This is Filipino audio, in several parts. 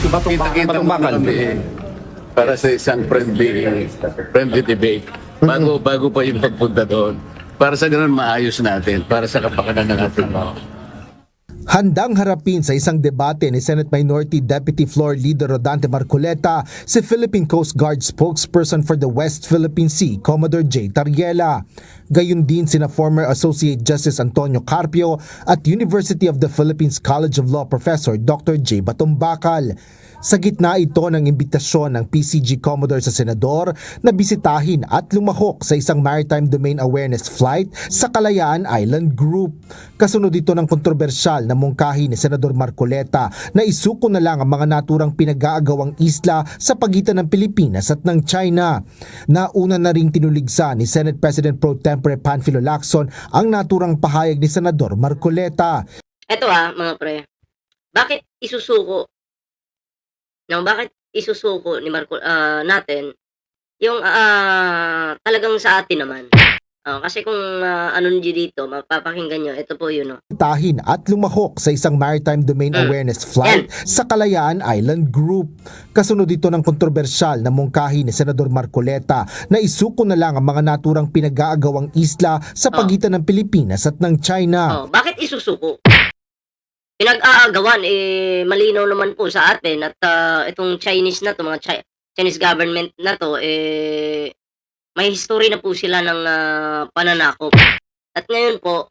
Si Kita-kita mo kami para sa isang friendly debate. Bago pa yung pagpunta doon. Para sa ganun maayos natin, para sa kapakanan ng ating mga. Handang harapin sa isang debate ni Senate Minority Deputy Floor Leader Rodante Marcoleta si Philippine Coast Guard spokesperson for the West Philippine Sea, Commodore J. Tariela. Gayun din sina former Associate Justice Antonio Carpio at University of the Philippines College of Law Professor Dr. J. Batumbacal. Sa gitna ito ng imbitasyon ng PCG Commodore sa Senador na bisitahin at lumahok sa isang Maritime Domain Awareness Flight sa Kalayaan Island Group. Kasunod ito ng kontrobersyal na mungkahi ni Senador Marcoleta na isuko na lang ang mga naturang pinag-aagawang isla sa pagitan ng Pilipinas at ng China. Nauna na ring tinuligsa ni Senate President Pro Tempore Panfilo Lacson ang naturang pahayag ni Senador Marcoleta. Eto mga pre, bakit isusuko ni natin yung talagang sa atin naman? Kasi kung ano nyo dito, mapapakinggan nyo, ito po yun. Tahin at lumahok sa isang Maritime Domain Awareness Flight sa Kalayaan Island Group. Kasunod ito ng kontrobersyal na mungkahi ni Senador Marcoleta na isuko na lang ang mga naturang pinag-aagawang isla sa pagitan ng Pilipinas at ng China. Bakit isusuko? Pinag-aagawan, malinaw naman po sa atin at itong Chinese na to, mga Chinese government na to, may history na po sila ng pananakop. At ngayon po,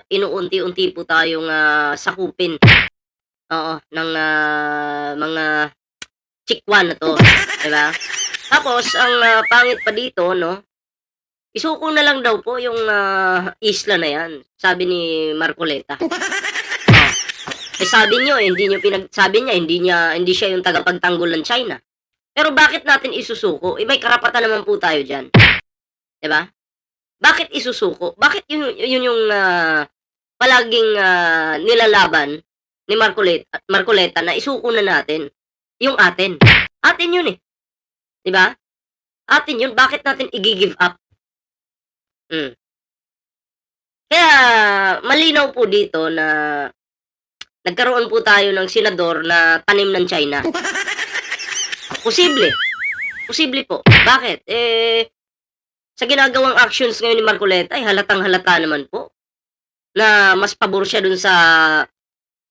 inuunti-unti po tayong sakupin ng mga chikwan na to. Diba? Tapos, ang pangit pa dito, no? Isuko na lang daw po yung isla na yan, sabi ni Marcoleta. Sabi niyo, hindi siya yung tagapagtanggol ng China. Pero bakit natin isusuko? May karapatan naman po tayo dyan. Diba? Bakit isusuko? Bakit yun yung palaging nilalaban ni Marcoleta na isuko na natin yung atin? Atin yun eh. Diba? Atin yun. Bakit natin i-give up? Kaya malinaw po dito na nagkaroon po tayo ng senador na tanim ng China. Posible. Posible po. Bakit? Sa ginagawang actions ngayon ni Marcoleta, halatang-halata naman po na mas pabor siya dun sa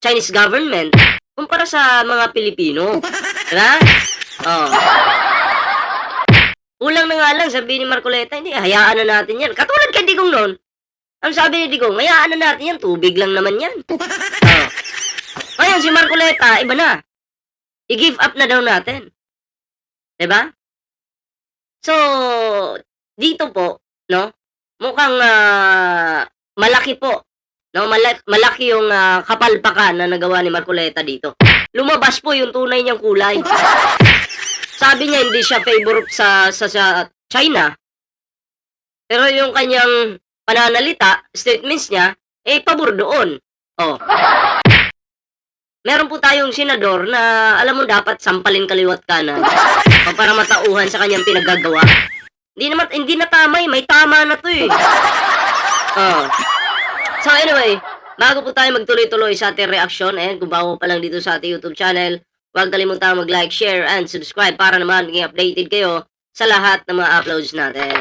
Chinese government kumpara sa mga Pilipino. Diba? Kulang na nga lang, sabi ni Marcoleta, hindi, hayaan na natin yan. Katulad kay Digong noon. Ang sabi ni Digong, hayaan na natin yan, tubig lang naman yan. Ngayon, si Marcoleta, iba na. I-give up na daw natin. Diba? So, dito po, no? Mukhang malaki po. No? Malaki yung kapalpakan na nagawa ni Marcoleta dito. Lumabas po yung tunay niyang kulay. Sabi niya, hindi siya favor sa China. Pero yung kanyang pananalita, statements niya, pabor doon. Meron po tayong senador na alam mo dapat sampalin kaliwat kanan para matauhan sa kanyang pinagagawa. Hindi na tama may tama na to eh. So anyway, bago po tayo magtuloy-tuloy sa ating reaksyon, kung bago pa lang dito sa ating YouTube channel, huwag kalimutan mag-like, share, and subscribe para naman maging updated kayo sa lahat ng mga uploads natin.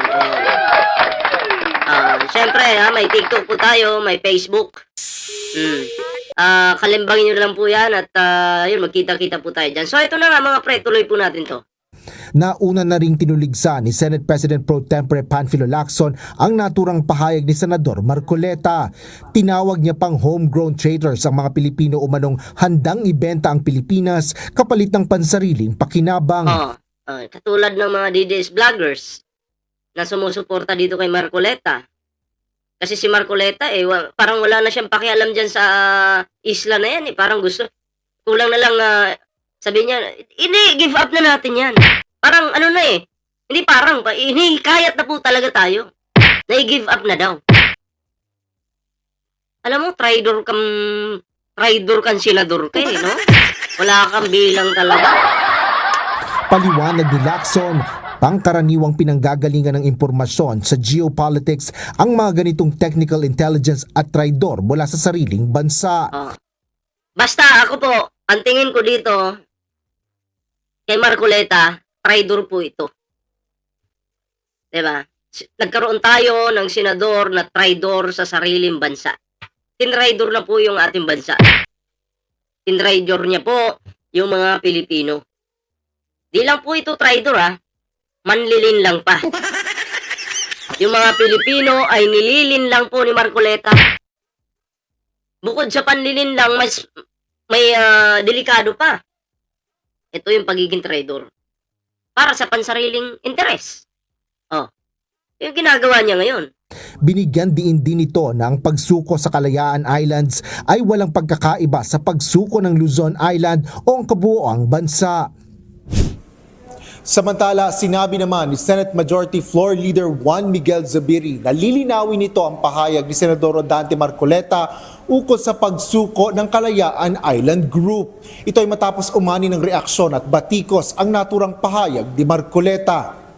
Siyempre, may TikTok po tayo, may Facebook. Kalimbangin nyo lang po yan at yun, magkita-kita po tayo dyan. So ito na nga mga pre, tuloy po natin to. Nauna na ring tinuligsa ni Senate President Pro Tempore Panfilo Lacson ang naturang pahayag ni Senador Marcoleta. Tinawag niya pang homegrown traitors ang mga Pilipino umanong handang ibenta ang Pilipinas kapalit ng pansariling pakinabang. Katulad ng mga DDS vloggers na sumusuporta dito kay Marcoleta. Kasi si Marcoleta parang wala na siyang pakialam dyan sa isla na yan Parang gusto, kulang na lang sabi niya, give up na natin yan. Parang ano na hindi parang, hinihikayat na po talaga tayo. Na i-give up na daw. Alam mo, traitor kang senador ka no? Wala kang bilang talaga. Paliwanag ni Lacson, pangkaraniwang pinanggagalingan ng impormasyon sa geopolitics ang mga ganitong technical intelligence at traidor mula sa sariling bansa. Basta ako po, ang tingin ko dito, kay Marcoleta, traitor po ito. Diba? Nagkaroon tayo ng senador na traitor sa sariling bansa. Tinraidor na po yung ating bansa. Tinraidor niya po yung mga Pilipino. Di lang po ito traitor manlilin lang pa. Yung mga Pilipino ay nililin lang po ni Marcoleta. Bukod sa panlilin lang, may delikado pa. Ito yung pagiging traitor. Para sa pansariling interes. Yung ginagawa niya ngayon. Binigyan din ito na ang pagsuko sa Kalayaan Islands ay walang pagkakaiba sa pagsuko ng Luzon Island o ang kabuoang bansa. Samantala, sinabi naman ni Senate Majority Floor Leader Juan Miguel Zubiri na lilinawin nito ang pahayag ni Senador Rodante Marcoleta ukol sa pagsuko ng Kalayaan Island Group. Ito ay matapos umani ng reaksyon at batikos ang naturang pahayag ni Marcoleta.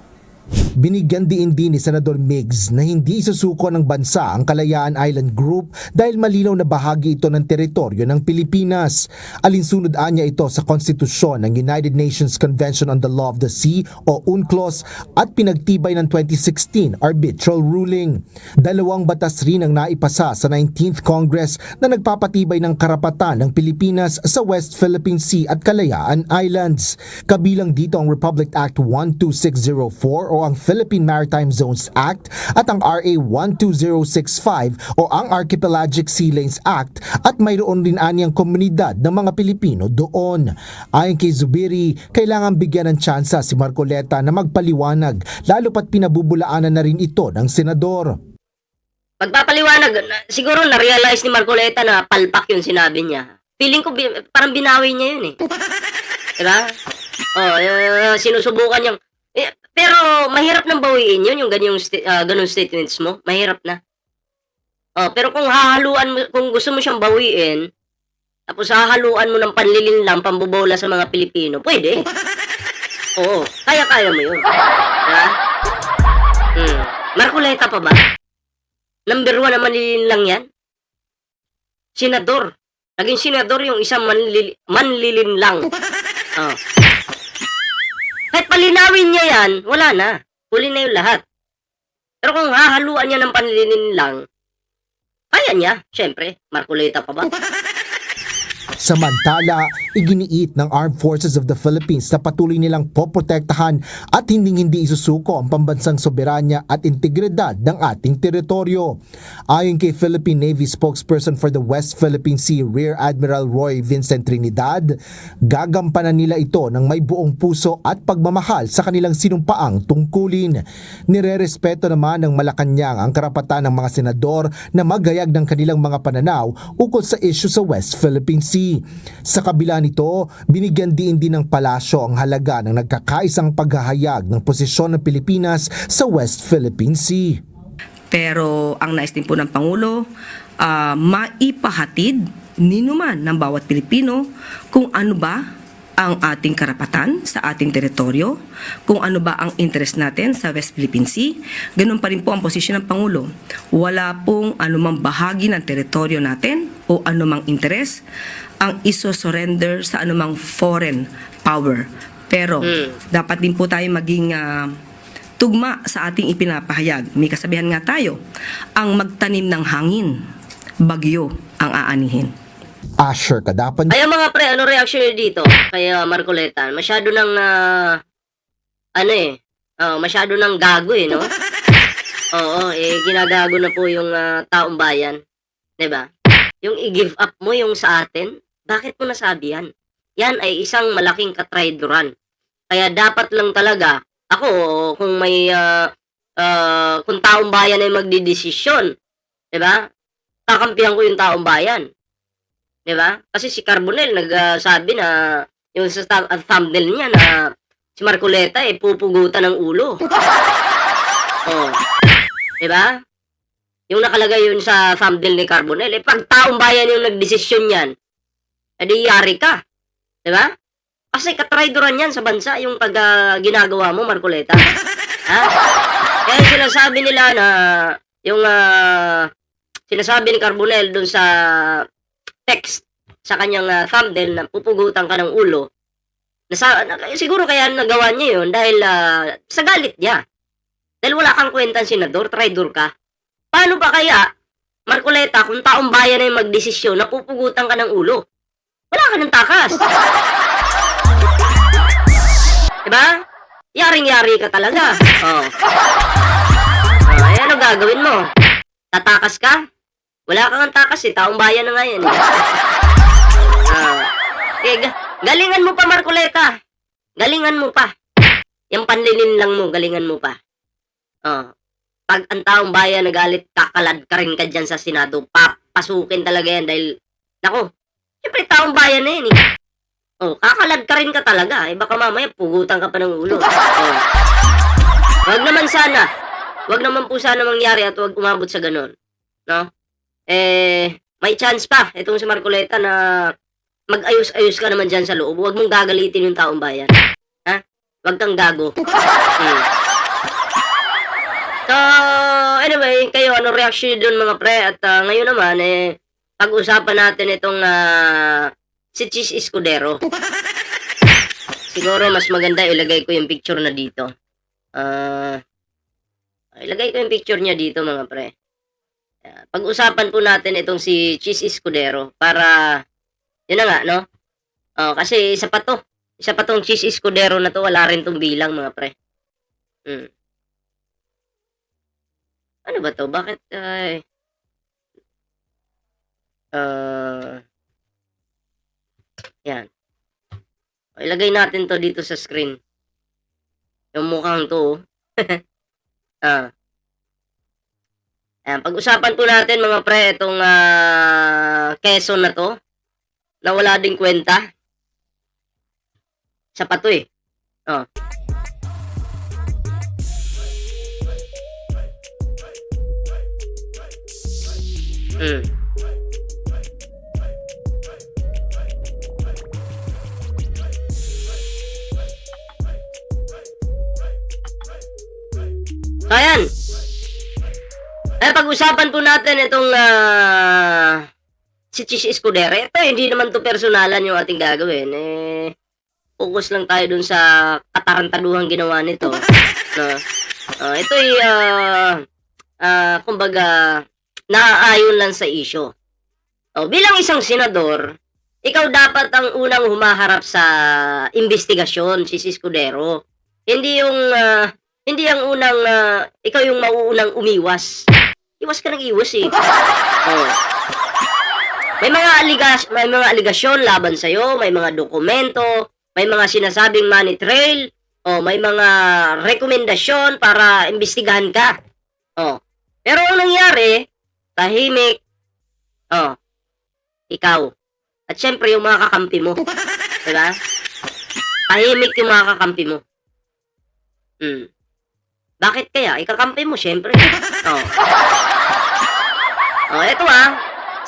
Binigyan din ni Senador Migs na hindi isusuko ng bansa ang Kalayaan Island Group dahil malinaw na bahagi ito ng teritoryo ng Pilipinas. Alinsunod niya ito sa konstitusyon ng United Nations Convention on the Law of the Sea o UNCLOS at pinagtibay ng 2016 arbitral ruling. Dalawang batas rin ang naipasa sa 19th Congress na nagpapatibay ng karapatan ng Pilipinas sa West Philippine Sea at Kalayaan Islands. Kabilang dito ang Republic Act 12604 o ang Philippine Maritime Zones Act at ang RA 12065 o ang Archipelagic Sea Lanes Act at mayroon din anyang komunidad ng mga Pilipino doon. Ayon kay Zubiri, kailangan bigyan ng tsansa si Marcoleta na magpaliwanag lalo pat pinabubulaanan na rin ito ng senador. Pagpapaliwanag, siguro na-realize ni Marcoleta na palpak yung sinabi niya. Feeling ko parang binawi niya yun Diba? Sinusubukan niyang pero mahirap nang bawiin yun, yung ganyung statements mo. Mahirap na. Pero kung hahaluan mo, kung gusto mo siyang bawiin, tapos hahaluan mo ng panlilin lang, pambobola sa mga Pilipino, pwede. Oo, kaya-kaya mo yun. Diba? Marcoleta pa ba? Number 1 na manlilin lang yan? Senador. Naging senador yung isang manlilin lang. Kahit palinawin niya yan, wala na. Huli na yung lahat. Pero kung hahaluan niya ng panlilin lang, kaya niya, syempre, Marcoleta pa ba? Samantala, iginiit ng Armed Forces of the Philippines na patuloy nilang poprotektahan at hindi isusuko ang pambansang soberanya at integridad ng ating teritoryo. Ayon kay Philippine Navy spokesperson for the West Philippine Sea, Rear Admiral Roy Vincent Trinidad, gagampanan nila ito ng may buong puso at pagmamahal sa kanilang sinumpaang tungkulin. Nirerespeto naman ng Malacanang ang karapatan ng mga senador na maghayag ng kanilang mga pananaw ukol sa issue sa West Philippine Sea. Sa kabila nito, binigyan din ng palasyo ang halaga ng nagkakaisang paghahayag ng posisyon ng Pilipinas sa West Philippine Sea. Pero ang nais din po ng Pangulo, maipahatid ninuman ng bawat Pilipino kung ano ba ang ating karapatan sa ating teritoryo, kung ano ba ang interest natin sa West Philippine Sea. Ganun pa rin po ang posisyon ng Pangulo. Wala pong anumang bahagi ng teritoryo natin o anumang interest ang iso-surrender sa anumang foreign power. Pero dapat din po tayo maging tugma sa ating ipinapahayag. May kasabihan nga tayo, ang magtanim ng hangin, bagyo ang aanihin. Asher Kadapan. Ay, mga pre, ano reaction niyo dito kay Marcoleta? Masyado nang masyado nang gago no? Oo, ginagago na po yung taong bayan. 'Di ba? Yung i-give up mo yung sa atin, bakit mo nasabi yan? Yan ay isang malaking katraidoran. Kaya dapat lang talaga, ako, kung may, kung taong bayan ay magdidesisyon, 'di ba? Kakampihan ko yung taong bayan. 'Di ba? Kasi si Carbonell nagsabi na yung sa thumbnail niya na si Marcoleta pupugutan ng ulo. Oh. 'Di ba? Yung nakalagay yun sa thumbnail ni Carbonell, pag taong bayan yung nagdesisyon niyan, edi yari ka. 'Di ba? Kasi katraidoran yan sa bansa yung pag ginagawa mo, Marcoleta. Ha? Kaya sinasabi nila na yung sinasabi ni Carbonell dun sa text sa kanyang thumbnail na pupugutan ka ng ulo, Siguro kaya nagawa niya yun dahil sa galit niya. Dahil wala kang kwentang senador, traidor ka. Paano ba kaya, Marcoleta, kung taong bayan na yung magdesisyon, napupugutan ka ng ulo? Wala ka ng takas. Diba? Yaring-yari ka talaga. Oh. Ano gagawin mo? Tatakas ka? Wala kang takas eh. Taong bayan na nga yan. Galingan mo pa, Marcoleta. Galingan mo pa. Yung panlinin lang mo, galingan mo pa. Pag ang taong bayan nagalit, kakalad ka rin ka dyan sa Senado. Papasukin talaga yan dahil, naku, siyempre taong bayan na yan eh. Kakalad ka rin ka talaga. Baka mamaya pugutan ka pa ng ulo. Wag naman sana. Wag naman po sana mangyari at wag umabot sa ganun. No? May chance pa itong si Marcoleta na mag-ayos-ayos ka naman dyan sa loob. Huwag mong gagalitin yung taong bayan. Ha? Huwag kang gago. So, anyway, kayo, ano reaction nyo dun mga pre? At ngayon naman, pag-usapan natin itong si Chis Escudero. Siguro mas maganda ilagay ko yung picture na dito. Ilagay ko yung picture niya dito mga pre. Pag-usapan po natin itong si Chis Escudero para yun na nga, no? Kasi isa pa to. Isa pa tong Chis Escudero na to. Wala rin tong bilang, mga pre. Ano ba to? Bakit, yan. Ilagay natin to dito sa screen. Yung mukhang to, pag-usapan po natin, mga pre, itong Quezon na to. Na wala ding kwenta. Isa pa to eh. So, ayan. Pag-usapan po natin itong si Chis Escudero. Ito, hindi naman to personalan yung ating gagawin. Focus lang tayo dun sa katarantaduhang ginawa nito. Ito ay, kumbaga, naaayon lang sa issue. Bilang isang senador, ikaw dapat ang unang humaharap sa investigasyon, Chis Escudero. Hindi ang unang, ikaw yung mauunang umiwas. Iwas ka ng iwas eh. May mga aligasyon laban sa iyo, may mga dokumento, may mga sinasabing money trail, may mga rekomendasyon para imbestigahan ka. Pero ang nangyari, tahimik. Ikaw. At syempre yung mga kakampi mo. Diba? Tahimik yung mga kakampi mo. Bakit kaya? Ikakampi mo, syempre. Eto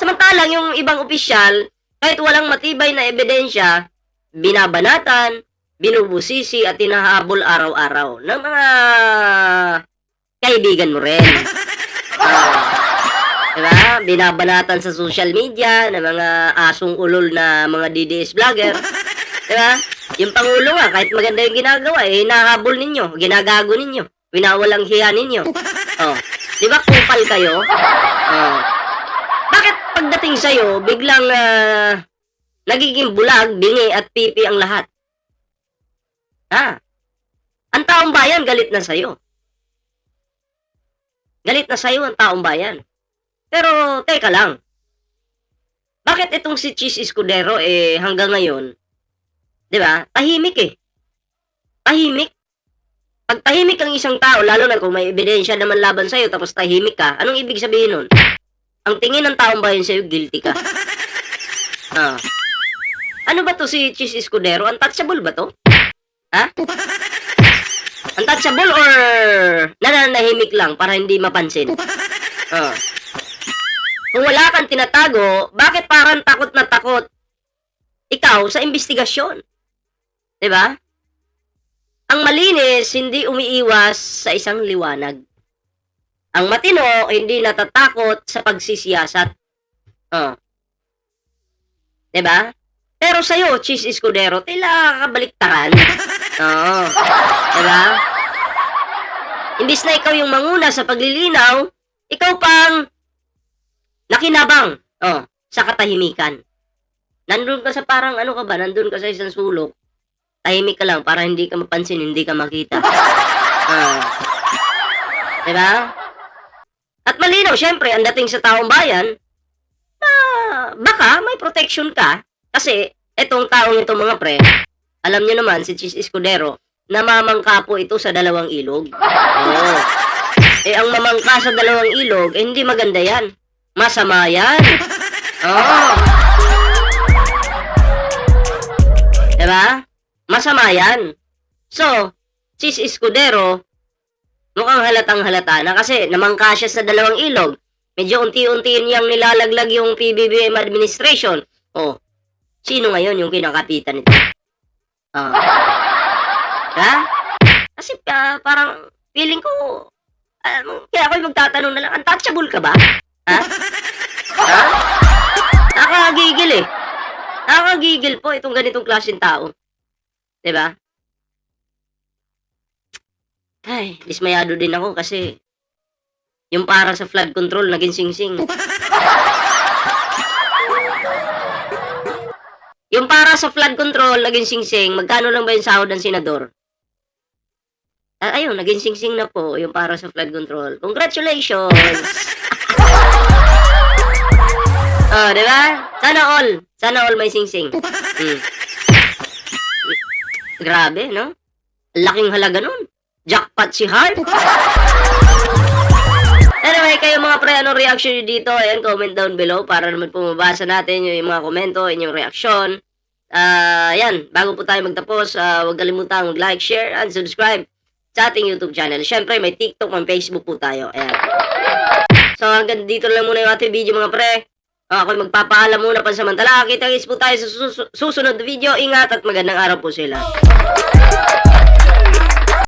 samantalang yung ibang opisyal, kahit walang matibay na ebidensya, binabanatan, binubusisi at hinahabol araw-araw ng mga kaibigan mo rin. Diba? Binabanatan sa social media ng mga asong ulol na mga DDS vlogger. Diba? Yung Pangulo kahit maganda yung ginagawa, hinahabol ninyo, ginagago ninyo, winawalang hiya ninyo. Diba kupal kayo? Bakit pagdating sa'yo, biglang nagiging bulag, bingi at pipi ang lahat? Ang taong bayan galit na sa'yo. Galit na sa'yo ang taong bayan. Pero, teka lang. Bakit itong si Chis Escudero hanggang ngayon, di ba, tahimik Tahimik. Pag tahimik ang isang tao, lalo na kung may ebidensya naman laban sa'yo, tapos tahimik ka, anong ibig sabihin nun? Ang tingin ng taong bayan sa'yo, guilty ka. Ano ba to si Chis Escudero? Untouchable ba to? Untouchable or nananahimik lang para hindi mapansin? Kung wala kang tinatago, bakit parang takot na takot ikaw sa investigasyon? Diba? Ang malinis, hindi umiiwas sa isang liwanag. Ang matino, hindi natatakot sa pagsisiyasat. Diba? Pero sa'yo, Cheese Escudero, tila kabaliktaran. Oo. Diba? Imbis na ikaw yung manguna sa paglilinaw, ikaw pang nakinabang sa katahimikan. Nandun ka sa parang ano ka ba, nandun ka sa isang sulok, tahimik ka lang para hindi ka mapansin, hindi ka makita. Diba? At malinaw, syempre, ang dating sa taong bayan, baka may protection ka. Kasi, etong taong ito mga pre, alam nyo naman, si Cheese Escudero, namamangka po ito sa dalawang ilog. Oo. Ang mamangka sa dalawang ilog, hindi maganda yan. Masama yan. Oo. Diba? Masama yan. So, Cheese Escudero, mukhang halatang halata na kasi namangka siya sa dalawang ilog. Medyo unti-unti niyang nilalaglag yung PBBM administration. Sino ngayon yung kinakapitan nito? Ha? Kasi parang feeling ko, kaya ako'y magtatanong na lang, untouchable ka ba? Ha? Nakakagigil eh. Nakakagigil po itong ganitong klaseng tao. Diba? Ay, dismayado din ako kasi yung para sa flood control naging singsing. Yung para sa flood control naging singsing, magkano lang ba yung sahod ng senador? Ayun, naging singsing na po yung para sa flood control. Congratulations! Diba? Sana all may singsing. Grabe, no? Laking halaga nun. Jackpot si Hart. Anyway, kayo mga pre, anong reaction nyo dito? Ayan, comment down below para naman po mabasa natin yung mga komento, inyong reaksyon. Ayan, bago po tayo magtapos, huwag kalimutan mag-like, share, and subscribe sa ating YouTube channel. Siyempre, may TikTok, may Facebook po tayo. Ayan. So, hanggang dito lang muna yung ating video mga pre. Ako'y magpapaalam muna pansamantala. Kita-kits po tayo sa susunod na video. Ingat at magandang araw po sila.